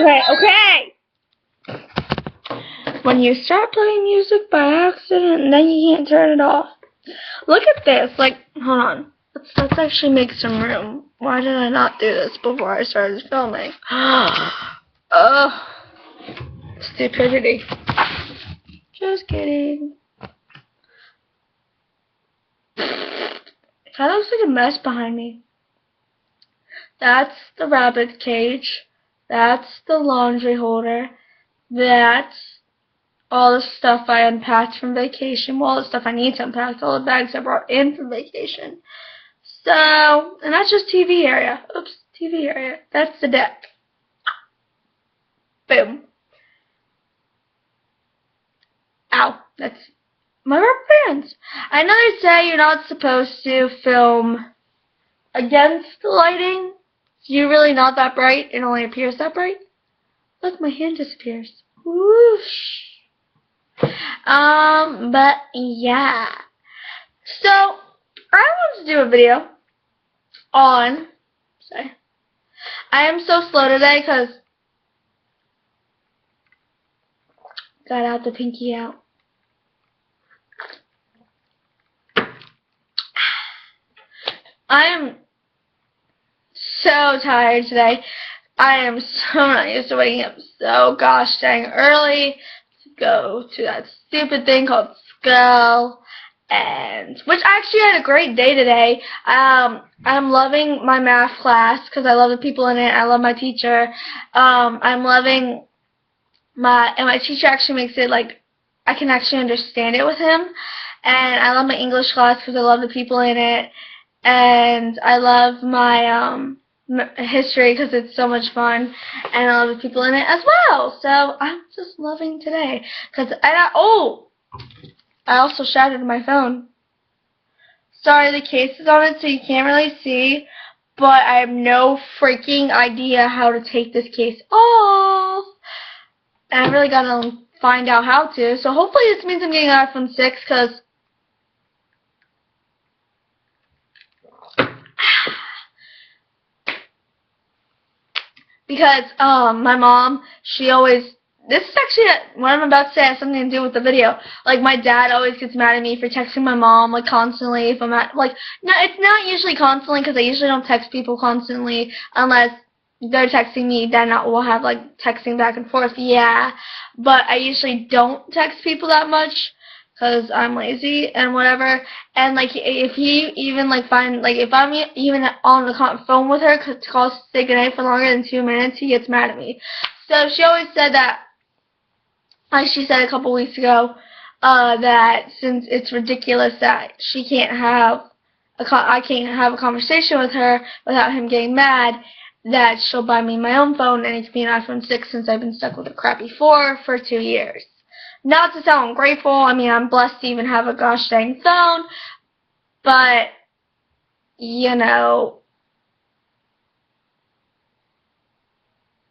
Okay. When you start playing music by accident, then you can't turn it off. Look at this. Like, hold on. Let's actually make some room. Why did I not do this before I started filming? Ugh. Stupidity. Just kidding. That looks like a mess behind me. That's the rabbit cage. That's the laundry holder. That's all the stuff I unpacked from vacation. Well, all the stuff I need to unpack. All the bags I brought in from vacation. So, and that's just TV area. Oops, TV area. That's the deck. Boom. Ow. That's my rubber bands. I know they say you're not supposed to film against the lighting. You're really not that bright. It only appears that bright. Look, my hand disappears. Whoosh. But yeah. So, I wanted to do a video on, sorry. I am so slow today because got out the pinky out. I am so tired today. I am so not used to waking up so gosh dang early to go to that stupid thing called school, and which I actually had a great day today. I'm loving my math class because I love the people in it. I love my teacher. I'm loving my teacher actually makes it like I can actually understand it with him. And I love my English class because I love the people in it. And I love my history because it's so much fun, and I love the people in it as well. So I'm just loving today because I also shattered my phone. Sorry, the case is on it, so you can't really see, but I have no freaking idea how to take this case off. And I really gotta find out how to. So hopefully this means I'm getting an iPhone 6 because my mom, she always, this is actually what I'm about to say has something to do with the video. Like, my dad always gets mad at me for texting my mom, like, constantly if I'm at, like, no, it's not usually constantly because I usually don't text people constantly unless they're texting me, then we'll have, like, texting back and forth, yeah. But I usually don't text people that much because I'm lazy and whatever. And, like, if he even, like, if I'm even on the phone with her to call say goodnight for longer than 2 minutes, he gets mad at me. So she always said that, like she said a couple weeks ago, that since it's ridiculous that she can't have I can't have a conversation with her without him getting mad, that she'll buy me my own phone, and it can be an iPhone 6 since I've been stuck with a crappy 4 for 2 years. Not to sound ungrateful, I mean, I'm blessed to even have a gosh dang phone, but, you know,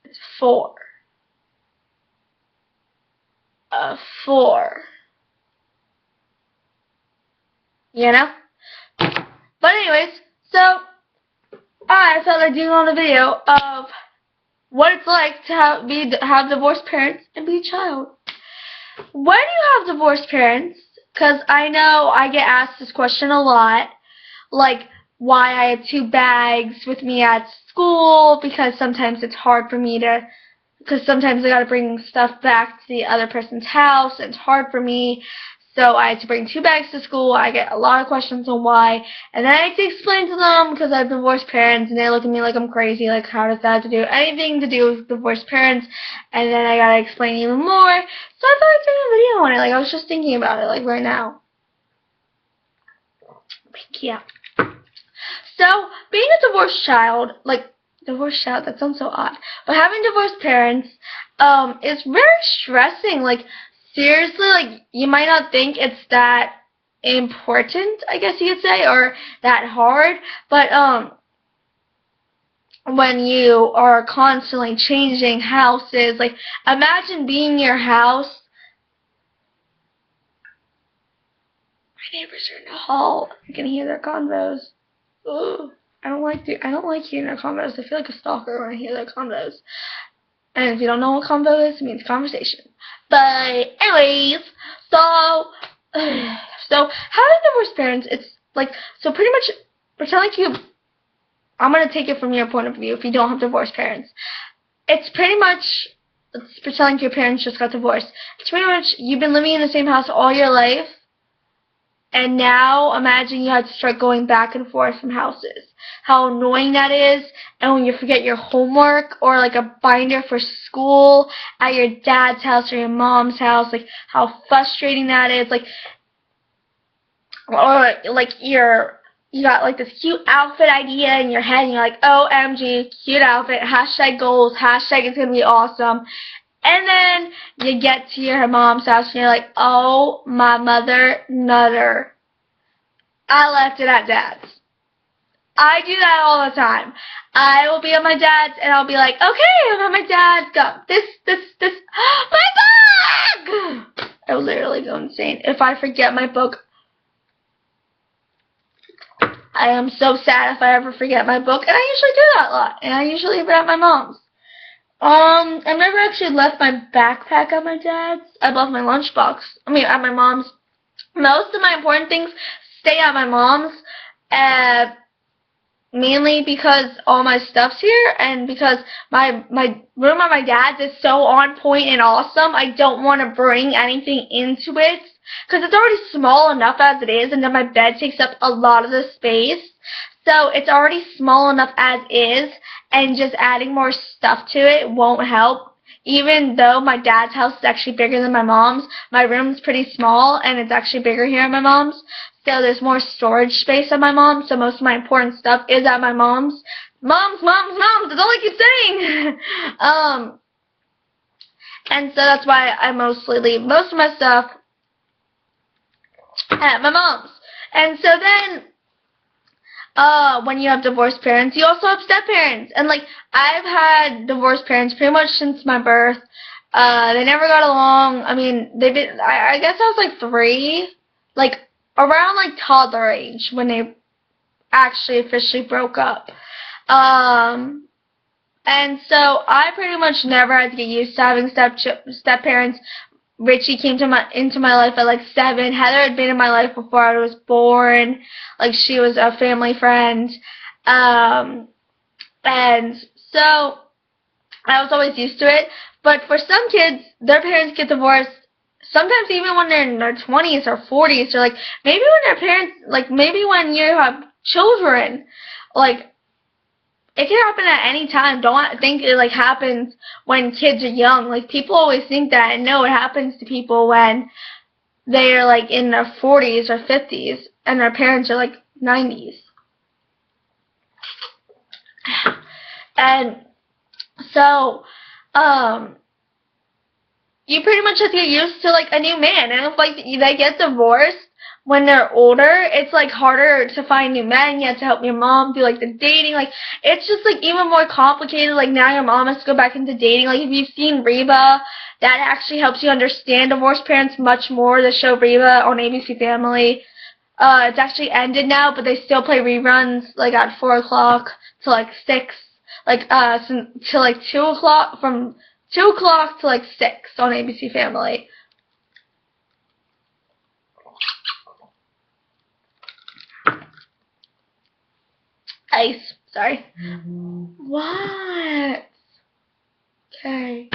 it's 4. A 4. You know? But anyways, so I felt like doing on a video of what it's like to have divorced parents and be a child. Why do you have divorced parents? Because I know I get asked this question a lot, like why I have 2 bags with me at school, because sometimes it's hard for me to, because sometimes I gotta bring stuff back to the other person's house, and it's hard for me, so I had to bring 2 bags to school. I get a lot of questions on why, and then I have to explain to them because I have divorced parents, and they look at me like I'm crazy, like how does that have to do anything to do with divorced parents, and then I gotta explain even more, so I thought I'd do a video on it, like I was just thinking about it, like right now. Yeah. So, being a divorced child, that sounds so odd, but having divorced parents, is very stressing, like, seriously, like, you might not think it's that important, I guess you could say, or that hard, but, when you are constantly changing houses, like, imagine being in your house. My neighbors are in the hall. I can hear their convos. Ugh. I don't like hearing their convos. I feel like a stalker when I hear their convos. And if you don't know what convo is, it means conversation. But anyways, so having divorced parents, it's like, so pretty much pretend like you. I'm gonna take it from your point of view. If you don't have divorced parents, it's pretty much, let's pretend like your parents just got divorced. It's pretty much you've been living in the same house all your life, and now imagine you had to start going back and forth from houses. How annoying that is, and when you forget your homework or like a binder for school at your dad's house or your mom's house, like how frustrating that is. Like, or like you got like this cute outfit idea in your head and you're like, OMG, cute outfit, hashtag goals, hashtag it's gonna be awesome. And then you get to your mom's house and you're like, oh my mother nutter, I left it at dad's. I do that all the time. I will be at my dad's and I'll be like, okay, I'm at my dad's, got this, my bag! I will literally go insane. If I forget my book, I am so sad if I ever forget my book, and I usually do that a lot, and I usually leave it at my mom's. I've never actually left my backpack at my dad's. I've left my lunchbox, at my mom's. Most of my important things stay at my mom's, mainly because all my stuff's here, and because my room at my dad's is so on point and awesome, I don't want to bring anything into it, because it's already small enough as it is, and then my bed takes up a lot of the space, so it's already small enough as is, and just adding more stuff to it won't help. Even though my dad's house is actually bigger than my mom's, my room's pretty small, and it's actually bigger here at my mom's. So there's more storage space at my mom's, so most of my important stuff is at my mom's. Mom's, that's all I keep saying! And so that's why I mostly leave most of my stuff at my mom's. And so then, when you have divorced parents, you also have step-parents. And, like, I've had divorced parents pretty much since my birth. They never got along. I guess I was, like, 3. Like, around, like, toddler age when they actually officially broke up. And so I pretty much never had to get used to having step-parents. Richie came into my life at like 7. Heather had been in my life before I was born. Like, she was a family friend. And so I was always used to it. But for some kids, their parents get divorced sometimes even when they're in their 20s or 40s, or like maybe when their parents, like maybe when you have children, like it can happen at any time. Don't think it like happens when kids are young. Like people always think that, and no, it happens to people when they're like in their 40s or 50s and their parents are like 90s. And so, you pretty much have to get used to like a new man. And if like they get divorced when they're older, it's like harder to find new men. You have to help your mom do like the dating. Like it's just like even more complicated. Like now your mom has to go back into dating. Like if you've seen Reba, that actually helps you understand divorced parents much more. The show Reba on ABC Family. It's actually ended now, but they still play reruns like at 4 o'clock to like 6. Like to like 2 o'clock, from 2 o'clock to like 6 on ABC Family. Ice. Sorry. Mm-hmm. What? Okay.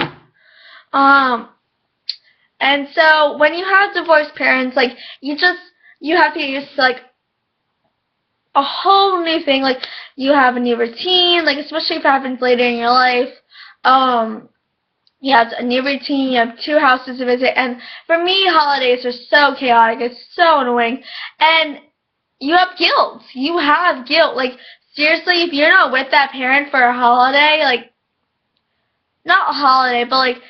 And so when you have divorced parents, like you have to get used to like a whole new thing. Like you have a new routine, like especially if it happens later in your life. You have a new routine, you have 2 houses to visit, and for me, holidays are so chaotic, it's so annoying, and you have guilt. You have guilt. Like, seriously, if you're not with that parent for a holiday, like, not a holiday, but, like,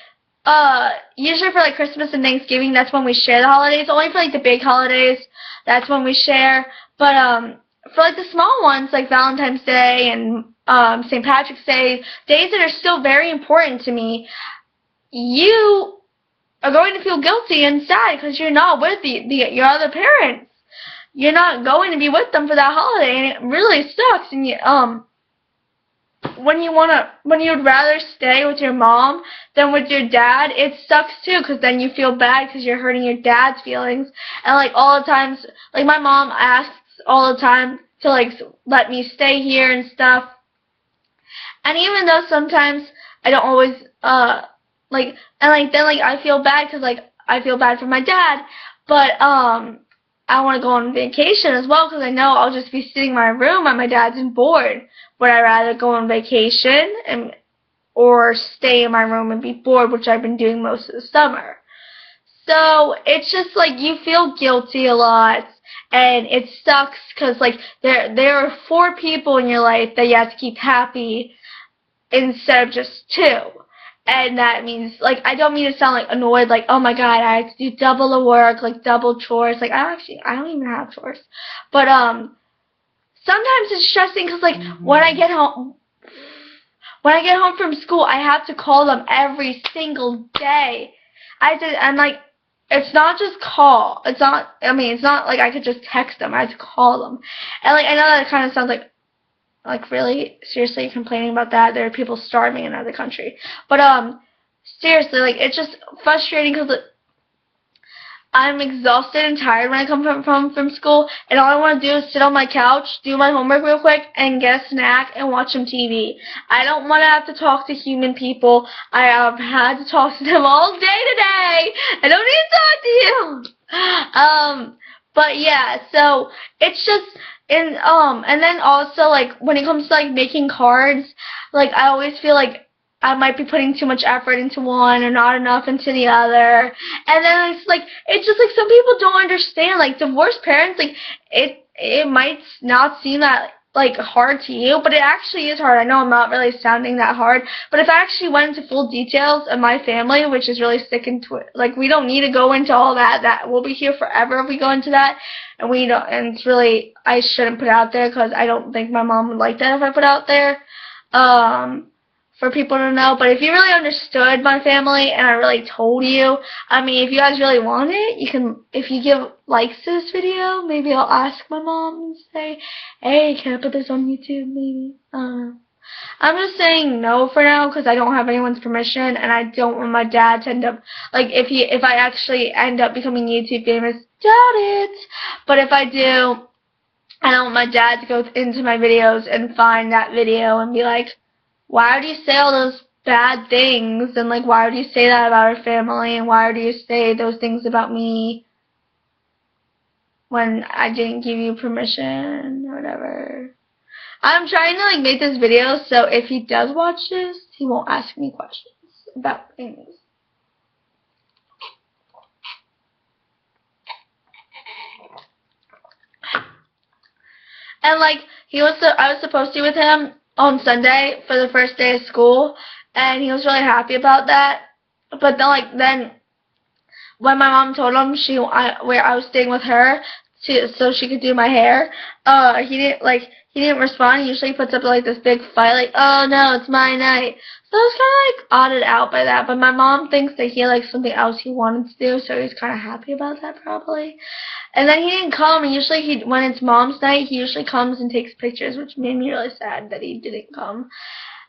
usually for, like, Christmas and Thanksgiving, that's when we share the holidays. Only for, like, the big holidays, that's when we share. But, for, like, the small ones, like Valentine's Day and St. Patrick's Day, days that are still very important to me, you are going to feel guilty and sad because you're not with your other parents. You're not going to be with them for that holiday, and it really sucks. And when you would rather stay with your mom than with your dad, it sucks too, because then you feel bad because you're hurting your dad's feelings. And like all the times, like my mom asks all the time to like let me stay here and stuff. And even though sometimes I don't always like, and like then like I feel bad because like I feel bad for my dad, but I want to go on vacation as well because I know I'll just be sitting in my room and my dad's bored. Would I rather go on vacation or stay in my room and be bored, which I've been doing most of the summer? So it's just like you feel guilty a lot, and it sucks because like there are 4 people in your life that you have to keep happy instead of just 2. And that means, like, I don't mean to sound, like, annoyed, like, oh, my God, I have to do double the work, like, double chores. Like, I don't even have chores. But, sometimes it's stressing because, like, when I get home from school, I have to call them every single day. And, like, it's not just call. It's not like I could just text them. I have to call them. And, like, I know that kind of sounds like, really? Seriously, you're complaining about that? There are people starving in another country. But, seriously, like, it's just frustrating because I'm exhausted and tired when I come from school, and all I want to do is sit on my couch, do my homework real quick, and get a snack and watch some TV. I don't want to have to talk to human people. I have had to talk to them all day today. I don't need to talk to you. But yeah, so it's just, and then also, like, when it comes to, like, making cards, like, I always feel like I might be putting too much effort into one or not enough into the other. And then it's just, like, some people don't understand. Like, divorced parents, like, it might not seem that, like, hard to you, but it actually is hard. I know I'm not really sounding that hard, but if I actually went into full details of my family, which is really sticking to it, like, we don't need to go into all that. That we'll be here forever if we go into that, and we don't. And it's really, I shouldn't put it out there because I don't think my mom would like that if I put it out there. For people to know, but if you really understood my family and I really told you, I mean, if you guys really want it, you can, if you give likes to this video, maybe I'll ask my mom and say, hey, can I put this on YouTube, maybe? I'm just saying no for now because I don't have anyone's permission, and I don't want my dad to end up, like, if I actually end up becoming YouTube famous, doubt it, but if I do, I don't want my dad to go into my videos and find that video and be like, why would you say all those bad things, and, like, why would you say that about our family, and why would you say those things about me when I didn't give you permission or whatever. I'm trying to, like, make this video so if he does watch this, he won't ask me questions about things. And, like, I was supposed to be with him on Sunday for the first day of school, and he was really happy about that. But then when my mom told him where I was staying with her so she could do my hair, he didn't respond. He usually puts up like this big fight, like, oh no, it's my night. So I was kind of like odded out by that. But my mom thinks that he had like something else he wanted to do, so he's kind of happy about that probably. And then he didn't come, and usually when it's mom's night, he usually comes and takes pictures, which made me really sad that he didn't come.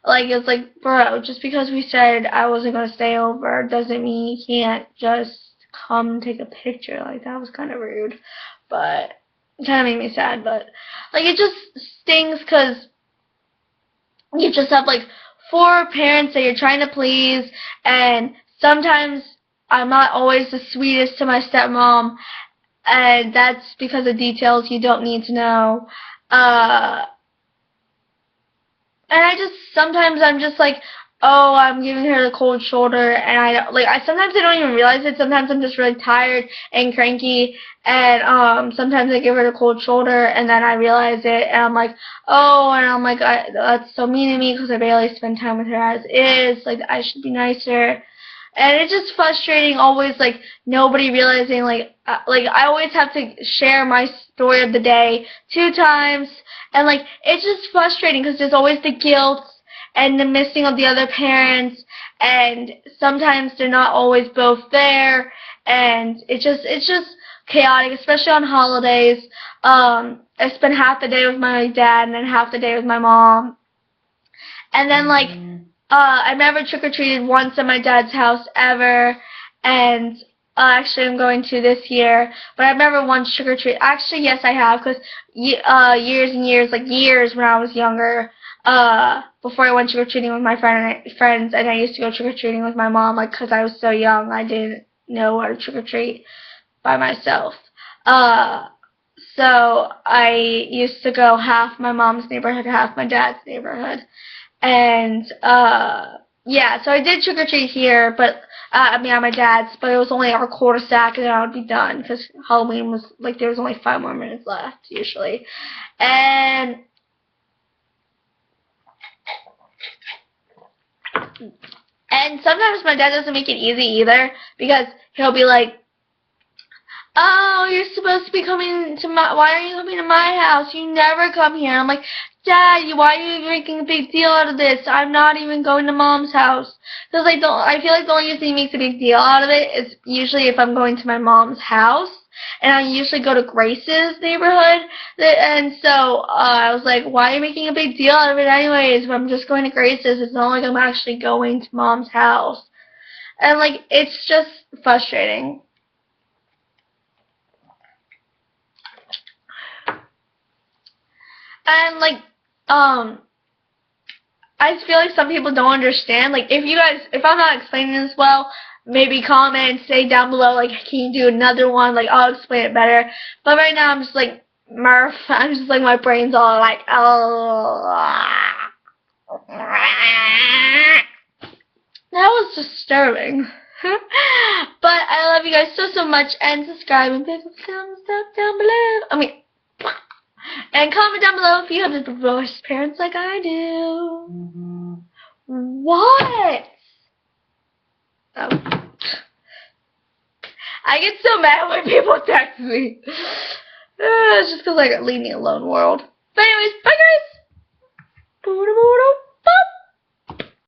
Like, it's like, bro, just because we said I wasn't going to stay over doesn't mean you can't just come and take a picture. Like, that was kind of rude, but it kind of made me sad. But, like, it just stings because you just have, like, 4 parents that you're trying to please, and sometimes I'm not always the sweetest to my stepmom, and that's because of details you don't need to know. And sometimes I'm just like, oh, I'm giving her the cold shoulder, and sometimes I don't even realize it. Sometimes I'm just really tired and cranky, and sometimes I give her the cold shoulder, and then I realize it, and I'm like, oh, and I'm like, that's so mean to me because I barely spend time with her as is. Like, I should be nicer. And it's just frustrating always, like, nobody realizing, like, I always have to share my story of the day 2 times, and, like, it's just frustrating because there's always the guilt and the missing of the other parents, and sometimes they're not always both there, and it's just chaotic, especially on holidays. I spend half the day with my dad and then half the day with my mom. And then, like, I never trick-or-treated once at my dad's house ever, and actually I'm going to this year, but I've never once trick-or-treated. Actually, yes, I have, because years and years, like years when I was younger, before I went trick-or-treating with my friends, and I used to go trick-or-treating with my mom, like, because I was so young, I didn't know how to trick-or-treat by myself. So I used to go half my mom's neighborhood, half my dad's neighborhood. And, yeah, so I did trick-or-treat here, but, at my dad's, but it was only our cul-de-sac, and then I would be done, because Halloween was, like, there was only 5 more minutes left, usually. And sometimes my dad doesn't make it easy either, because he'll be like, oh, you're supposed to be coming to why are you coming to my house? You never come here. I'm like, Dad, why are you making a big deal out of this? I'm not even going to Mom's house. Because I feel like the only reason he makes a big deal out of it is usually if I'm going to my mom's house. And I usually go to Grace's neighborhood. And so I was like, why are you making a big deal out of it anyways? If I'm just going to Grace's, it's not like I'm actually going to Mom's house. And, like, it's just frustrating. And, like, I feel like some people don't understand. Like, if I'm not explaining this well, maybe comment, say down below, like, can you do another one? Like, I'll explain it better. But right now, I'm just like, Murph. I'm just like, my brain's all like, oh. That was disturbing. But I love you guys so much, and subscribe and pick up thumbs up down below. And comment down below if you have divorced parents like I do. What? Oh. I get so mad when people text me. It's just because, like, leave me alone, world. But anyways, bye guys.